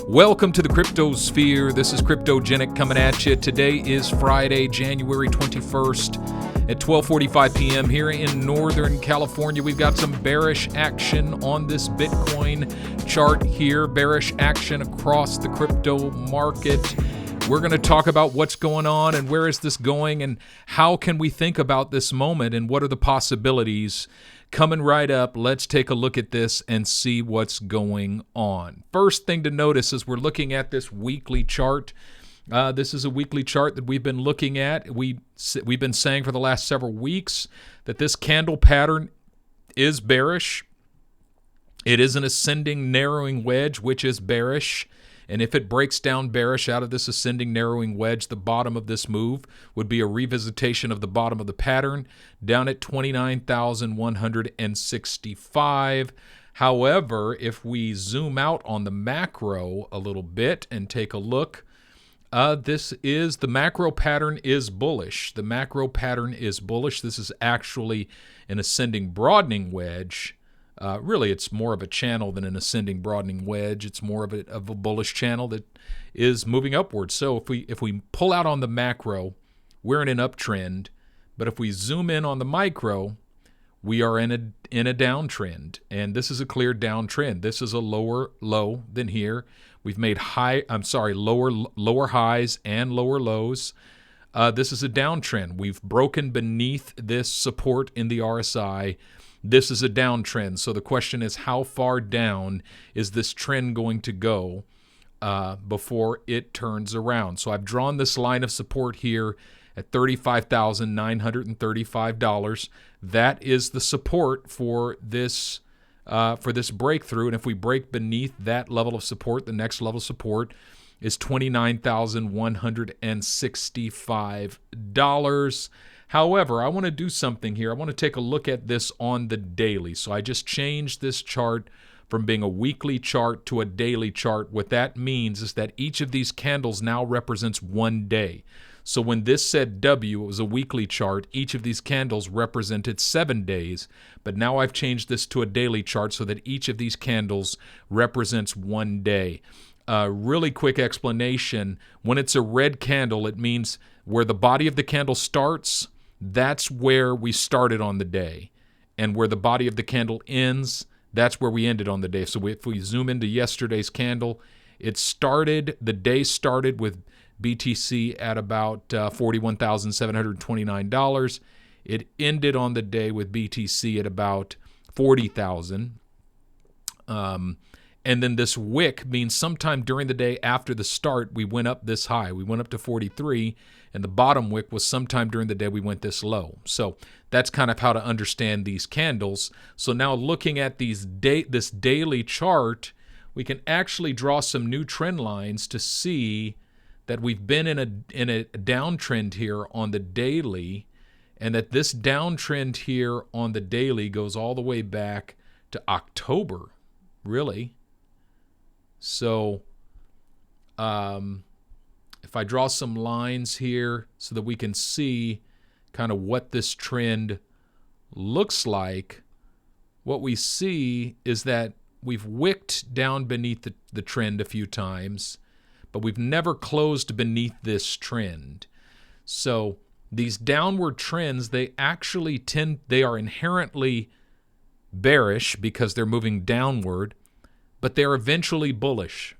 Welcome to the Crypto Sphere. This is Cryptogenic coming at you. Today is Friday, January 21st at 12:45 p.m. here in Northern California. We've got some bearish action on this Bitcoin chart here, bearish action across the crypto market. We're going to talk about what's going on and where is this going and how can we think about this moment and what are the possibilities. Coming right up, let's take a look at this and see what's going on. First thing to notice is we're looking at this weekly chart. This is a weekly chart that we've been looking at. We've been saying for the last several weeks that this candle pattern is bearish. It is an ascending narrowing wedge, which is bearish. And if it breaks down bearish out of this ascending narrowing wedge, the bottom of this move would be a revisitation of the bottom of the pattern down at 29,165. However, if we zoom out on the macro a little bit and take a look, the macro pattern is bullish. The macro pattern is bullish. This is actually an ascending broadening wedge. Really, it's more of a channel than an ascending broadening wedge. It's more of a bullish channel that is moving upwards. So if we pull out on the macro, we're in an uptrend. But if we zoom in on the micro, we are in a downtrend. And this is a clear downtrend. This is a lower low than here. We've made lower highs and lower lows. This is a downtrend. We've broken beneath this support in the RSI. This is a downtrend. So the question is, how far down is this trend going to go before it turns around? So I've drawn this line of support here at $35,935. That is the support for this breakthrough. And if we break beneath that level of support, the next level of support is $29,165. However, I want to do something here. I want to take a look at this on the daily. So I just changed this chart from being a weekly chart to a daily chart. What that means is that each of these candles now represents one day. So when this said W, it was a weekly chart. Each of these candles represented 7 days. But now I've changed this to a daily chart so that each of these candles represents one day. Really quick explanation. When it's a red candle, it means where the body of the candle starts, that's where we started on the day. And where the body of the candle ends, that's where we ended on the day. So if we zoom into yesterday's candle, the day started with BTC at about $41,729. It ended on the day with BTC at about $40,000. And then this wick means sometime during the day after the start, we went up this high. We went up to 43, and the bottom wick was sometime during the day we went this low. So that's kind of how to understand these candles. So now looking at this daily chart, we can actually draw some new trend lines to see that we've been in a downtrend here on the daily, and that this downtrend here on the daily goes all the way back to October, really. So if I draw some lines here so that we can see kind of what this trend looks like, what we see is that we've wicked down beneath the trend a few times, but we've never closed beneath this trend. So these downward trends, they are inherently bearish because they're moving downward, but they're eventually bullish.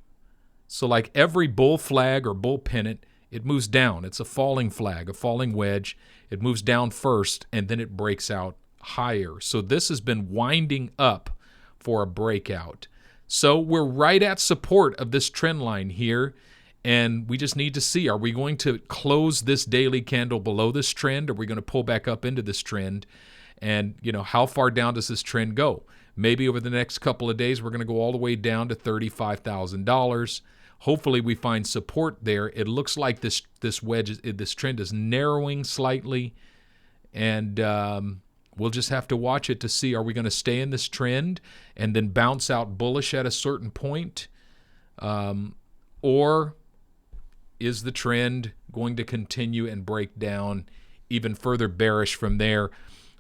So like every bull flag or bull pennant, it moves down. It's a falling flag, a falling wedge. It moves down first, and then it breaks out higher. So this has been winding up for a breakout. So we're right at support of this trend line here, and we just need to see, are we going to close this daily candle below this trend? Are we going to pull back up into this trend? And, how far down does this trend go? Maybe over the next couple of days, we're going to go all the way down to $35,000. Hopefully, we find support there. It looks like this trend is narrowing slightly, and we'll just have to watch it to see, are we going to stay in this trend and then bounce out bullish at a certain point? Or is the trend going to continue and break down even further bearish from there?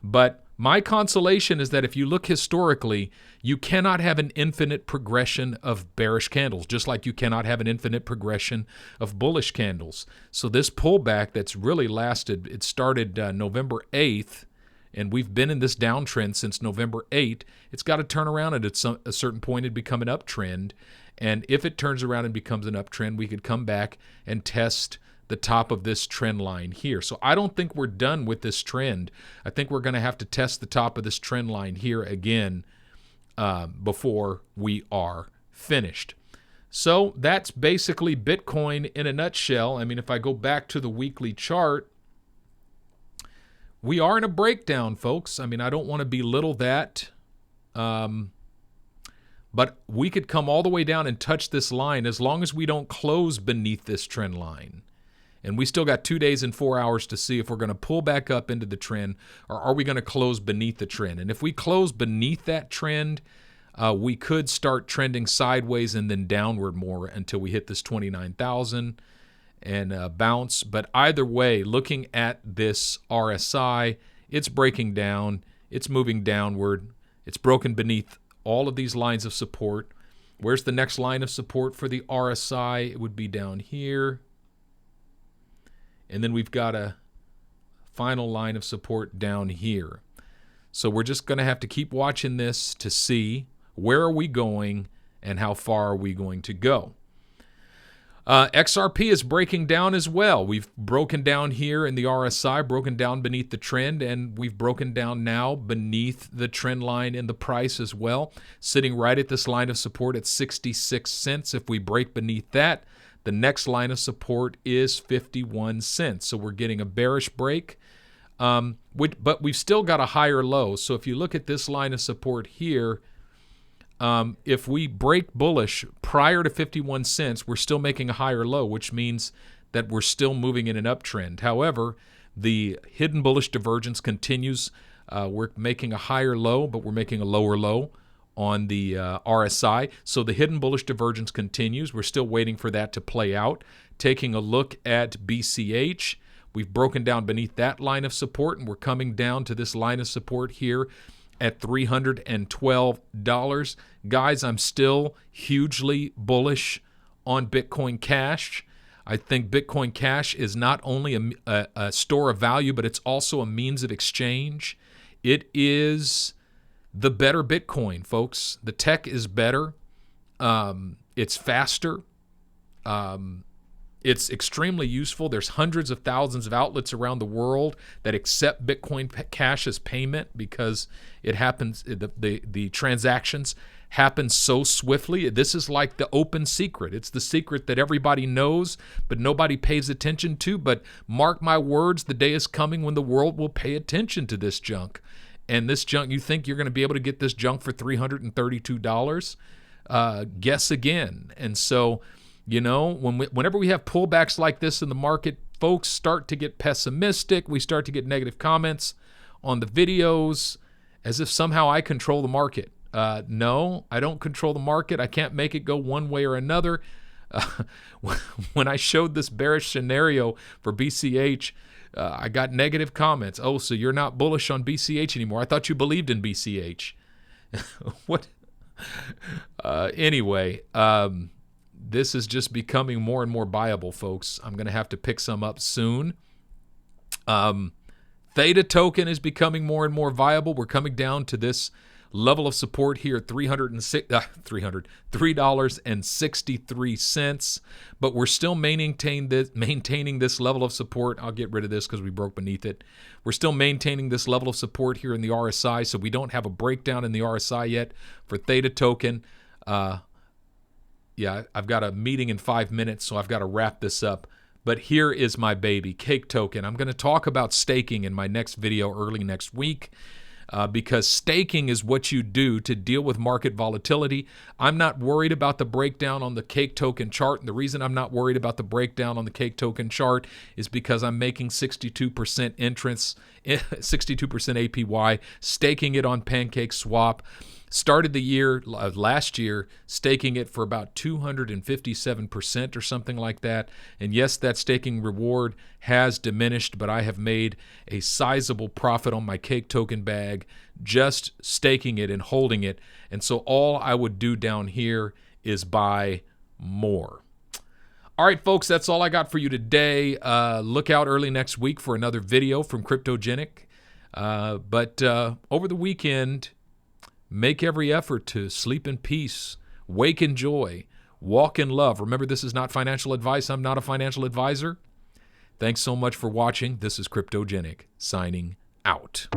But My consolation is that if you look historically, you cannot have an infinite progression of bearish candles, just like you cannot have an infinite progression of bullish candles. So this pullback that's really lasted, it started November 8th, and we've been in this downtrend since November 8th. It's got to turn around and at a certain point and become an uptrend. And if it turns around and becomes an uptrend, we could come back and test the top of this trend line here. So I don't think we're done with this trend. I think we're going to have to test the top of this trend line here again before we are finished. So that's basically Bitcoin in a nutshell. I mean, if I go back to the weekly chart, we are in a breakdown, folks. I mean, I don't want to belittle that. But we could come all the way down and touch this line as long as we don't close beneath this trend line. And we still got 2 days and 4 hours to see if we're going to pull back up into the trend or are we going to close beneath the trend. And if we close beneath that trend, we could start trending sideways and then downward more until we hit this 29,000 and bounce. But either way, looking at this RSI, it's breaking down. It's moving downward. It's broken beneath all of these lines of support. Where's the next line of support for the RSI? It would be down here. And then we've got a final line of support down here. So we're just going to have to keep watching this to see where are we going and how far are we going to go. XRP is breaking down as well. We've broken down here in the RSI, broken down beneath the trend, and we've broken down now beneath the trend line in the price as well, sitting right at this line of support at 66 cents. If we break beneath that, the next line of support is 51 cents. So we're getting a bearish break, but we've still got a higher low. So if you look at this line of support here, if we break bullish prior to 51 cents, we're still making a higher low, which means that we're still moving in an uptrend. However, the hidden bullish divergence continues. We're making a higher low, but we're making a lower low on the RSI. So the hidden bullish divergence continues. We're still waiting for that to play out. Taking a look at BCH, we've broken down beneath that line of support, and we're coming down to this line of support here at $312. Guys, I'm still hugely bullish on Bitcoin Cash. I think Bitcoin Cash is not only a store of value, but it's also a means of exchange. It is the better Bitcoin, folks. The tech is better. It's faster. It's extremely useful. There's hundreds of thousands of outlets around the world that accept Bitcoin Cash as payment because it happens. The transactions happen so swiftly. This is like the open secret. It's the secret that everybody knows, but nobody pays attention to. But mark my words, the day is coming when the world will pay attention to this junk. And this junk, you think you're going to be able to get this junk for $332? Guess again. And so, you know, whenever we have pullbacks like this in the market, folks start to get pessimistic. We start to get negative comments on the videos as if somehow I control the market. No, I don't control the market. I can't make it go one way or another. When I showed this bearish scenario for BCH, I got negative comments. Oh, so you're not bullish on BCH anymore. I thought you believed in BCH. What? Anyway, this is just becoming more and more viable, folks. I'm going to have to pick some up soon. THETA token is becoming more and more viable. We're coming down to this level of support here at $3.63, but we're still maintaining this level of support. I'll get rid of this because we broke beneath it. We're still maintaining this level of support here in the RSI, so we don't have a breakdown in the RSI yet for THETA token. Yeah, I've got a meeting in 5 minutes, so I've got to wrap this up. But here is my baby, Cake Token. I'm going to talk about staking in my next video early next week. Because staking is what you do to deal with market volatility. I'm not worried about the breakdown on the Cake Token chart. And the reason I'm not worried about the breakdown on the Cake Token chart is because I'm making 62% entrance, 62% APY, staking it on Pancake Swap. Started the year last year staking it for about 257% or something like that. And yes, that staking reward has diminished, but I have made a sizable profit on my cake token bag just staking it and holding it. And so all I would do down here is buy more. All right, folks, that's all I got for you today. Look out early next week for another video from Cryptogenic. But over the weekend, make every effort to sleep in peace, wake in joy, walk in love. Remember, this is not financial advice. I'm not a financial advisor. Thanks so much for watching. This is Cryptogenic, signing out.